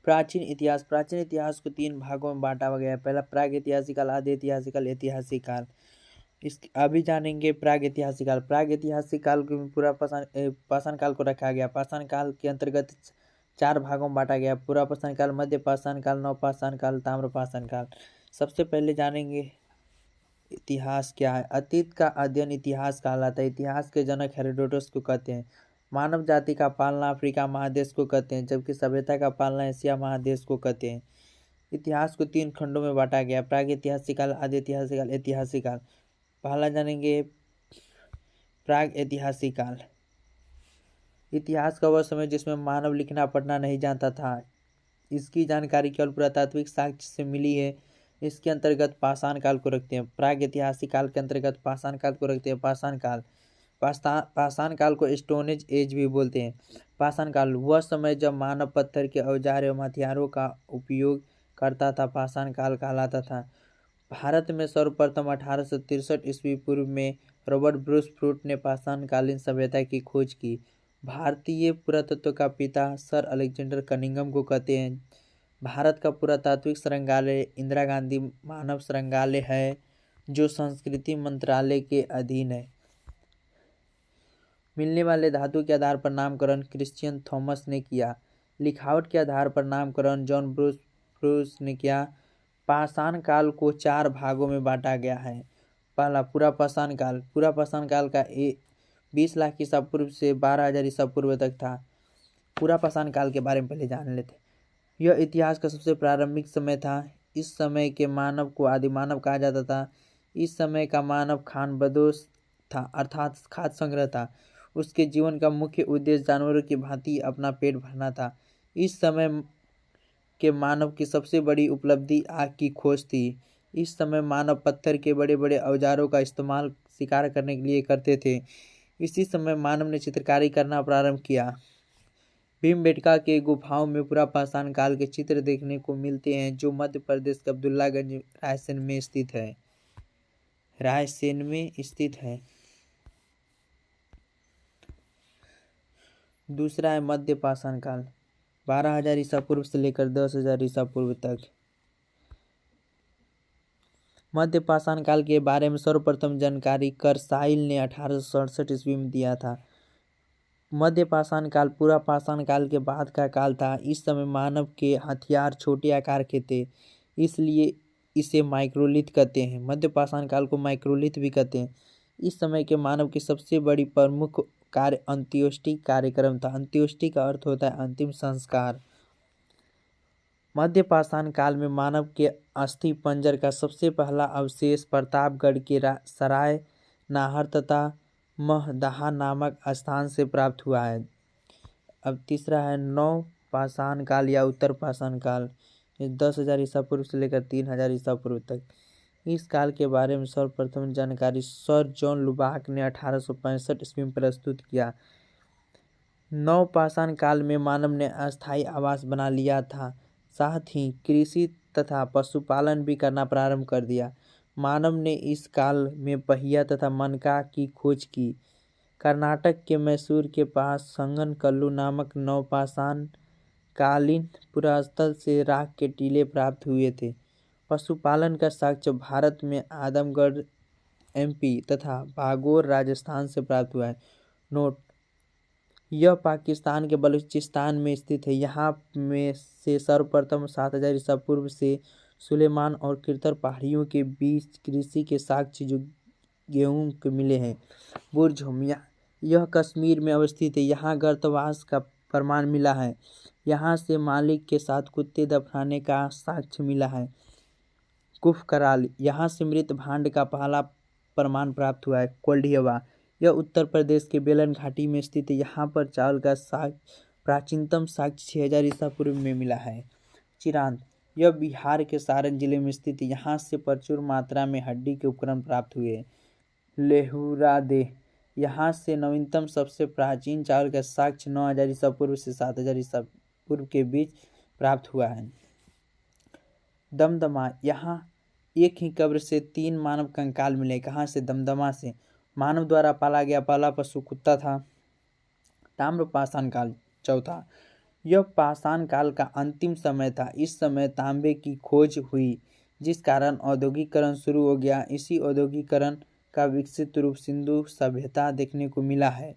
प्राचीन इतिहास को 3 भागों में बांटा गया है। पहला प्रागैतिहासिक काल, आदि ऐतिहासिक काल, ऐतिहासिक काल। अभी जानेंगे प्रागैतिहासिक काल। प्रागैतिहासिक काल को पूरा पाषाण काल को रखा गया। पाषाण काल के अंतर्गत 4 भागों में बांटा गया। पूरा पाषाण काल, मध्य पाषाण काल, नव पाषाण काल, ताम्र पाषाण काल। सबसे पहले जानेंगे इतिहास क्या है। अतीत का अध्ययन इतिहास कहलाता है। इतिहास के जनक हेरोडोटस को कहते हैं। मानव जाति का पालना अफ्रीका महादेश को कहते हैं, जबकि सभ्यता का पालना एशिया महादेश को कहते हैं। इतिहास को 3 खंडों में बांटा गया। प्रागैतिहासिक काल, आदि ऐतिहासिक काल, ऐतिहासिक काल। पहला जानेंगे प्राग ऐतिहासिक काल। इतिहास का वह समय जिसमें मानव लिखना पढ़ना नहीं जानता था। इसकी जानकारी केवल पुरातात्विक साक्ष्य से मिली है। इसके अंतर्गत पाषाण काल को रखते हैं। प्राग ऐतिहासिक काल के अंतर्गत पाषाण काल को रखते हैं। पाषाण काल को स्टोन एज भी बोलते हैं। पाषाण काल वह समय जब मानव पत्थर के औजार एवं हथियारों का उपयोग करता था, पाषाण काल कहलाता था। भारत में सर्वप्रथम 1863 ईस्वी पूर्व में रॉबर्ट ब्रूस फ्रूट ने पाषाणकालीन सभ्यता की खोज की। भारतीय पुरातत्व का पिता सर अलेक्जेंडर कनिंघम को कहते हैं। भारत का पुरातात्विक संग्रहालय इंदिरा गांधी मानव संग्रहालय है, जो संस्कृति मंत्रालय के अधीन है। मिलने वाले धातु के आधार पर नामकरण क्रिश्चियन थॉमस ने किया। लिखावट के आधार पर नामकरण जॉन ब्रूस ने किया। पाषाण काल को 4 भागों में बांटा गया है। पहला पूरा पाषाण काल। पूरा पाषाण काल का 20 लाख ईसा पूर्व से 12,000 ईसा पूर्व तक था। पूरा पाषाण काल के बारे में पहले जान लेते। यह इतिहास का सबसे प्रारंभिक समय था। इस समय के मानव को आदिमानव कहा जाता था। इस समय का मानव खानबदोश था, अर्थात खाद्य संग्रह था। उसके जीवन का मुख्य उद्देश्य जानवरों की भांति अपना पेट भरना था। इस समय के मानव की सबसे बड़ी उपलब्धि आग की खोज थी। इस समय मानव पत्थर के बड़े बड़े औजारों का इस्तेमाल शिकार करने के लिए करते थे। इसी समय मानव ने चित्रकारी करना प्रारंभ किया। भीमबेटका के गुफाओं में पूरा पाषाण काल के चित्र देखने को मिलते हैं, जो मध्य प्रदेश के अब्दुल्लागंज रायसेन में स्थित है। दूसरा है मध्य पाषाण काल, 12,000 ईसा पूर्व से लेकर 10,000 ईसा पूर्व तक। मध्य पाषाण काल के बारे में सर्वप्रथम जानकारी करसाइल ने 1867 ईस्वी में दिया था। मध्य पाषाण काल पूरा पाषाण काल के बाद का काल था। इस समय मानव के हथियार छोटे आकार के थे, इसलिए इसे माइक्रोलिथ कहते हैं। मध्य पाषाण काल को माइक्रोलिथ भी कहते हैं। इस समय के मानव की सबसे बड़ी प्रमुख कार्य अंत्योष्टि कार्यक्रम था। अंत्योष्टि का अर्थ होता है अंतिम संस्कार। मध्य पाषाण काल में मानव के अस्थि पंजर का सबसे पहला अवशेष प्रतापगढ़ के सराय नाहर तथा महदहा नामक स्थान से प्राप्त हुआ है। अब तीसरा है नव पाषाण काल या उत्तर पाषाण काल, 10,000 ईसा पूर्व से लेकर 3,000 ईसा पूर्व तक। इस काल के बारे में सर्वप्रथम जानकारी सर जॉन लुबाक ने 1865 ईस्वी में प्रस्तुत किया। नव पाषाण काल में मानव ने अस्थायी आवास बना लिया था, साथ ही कृषि तथा पशुपालन भी करना प्रारंभ कर दिया। मानव ने इस काल में पहिया तथा मनका की खोज की। कर्नाटक के मैसूर के पास संगनकल्लू नामक नवपाषाण कालीन पुरास्थल से राख के टीले प्राप्त हुए थे। पशुपालन का साक्ष्य भारत में आदमगढ़ एमपी तथा भागौर राजस्थान से प्राप्त हुआ है। नोट: यह पाकिस्तान के बलूचिस्तान में स्थित है। यहाँ में से सर्वप्रथम 7,000 ईसा पूर्व से सुलेमान और किरतर पहाड़ियों के बीच कृषि के साक्ष्य जो गेहूं के मिले हैं। बुर्ज हुमिया, यह कश्मीर में अवस्थित है। यहाँ गर्तवास का प्रमाण मिला है। यहाँ से मालिक के साथ कुत्ते दफनाने का साक्ष्य मिला है। कुफ कराल, यहाँ से मृत भांड का पहला प्रमाण प्राप्त हुआ है। कोल्डियवा, यह उत्तर प्रदेश के बेलन घाटी में स्थित है। यहाँ पर चावल का प्राचीनतम साक्ष्य 6,000 ईसा पूर्व में मिला है। चिरांद, यह बिहार के सारण जिले में स्थित है। यहाँ से प्रचुर मात्रा में हड्डी के उपकरण प्राप्त हुए। लेहुरादेह, यहाँ से नवीनतम सबसे प्राचीन चावल का साक्ष्य 9,000 ईसा पूर्व से 7,000 ईसा पूर्व के बीच प्राप्त हुआ है। दमदमा, यहाँ एक ही कब्र से 3 मानव कंकाल मिले। कहाँ से? दमदमा से। मानव द्वारा पाला गया पहला पशु कुत्ता था। ताम्र पाषाण काल, चौथा, यह पाषाण काल का अंतिम समय था। इस समय तांबे की खोज हुई, जिस कारण औद्योगिकरण शुरू हो गया। इसी औद्योगिकरण का विकसित रूप सिंधु सभ्यता देखने को मिला है।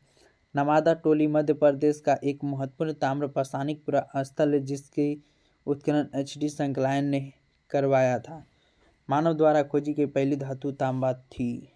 नवादा टोली मध्य प्रदेश का एक महत्वपूर्ण ताम्र पाषाणिक स्थल है, जिसकी उत्खनन HD संकलायन ने करवाया था। मानव द्वारा खोजी गई पहली धातु तांबा थी।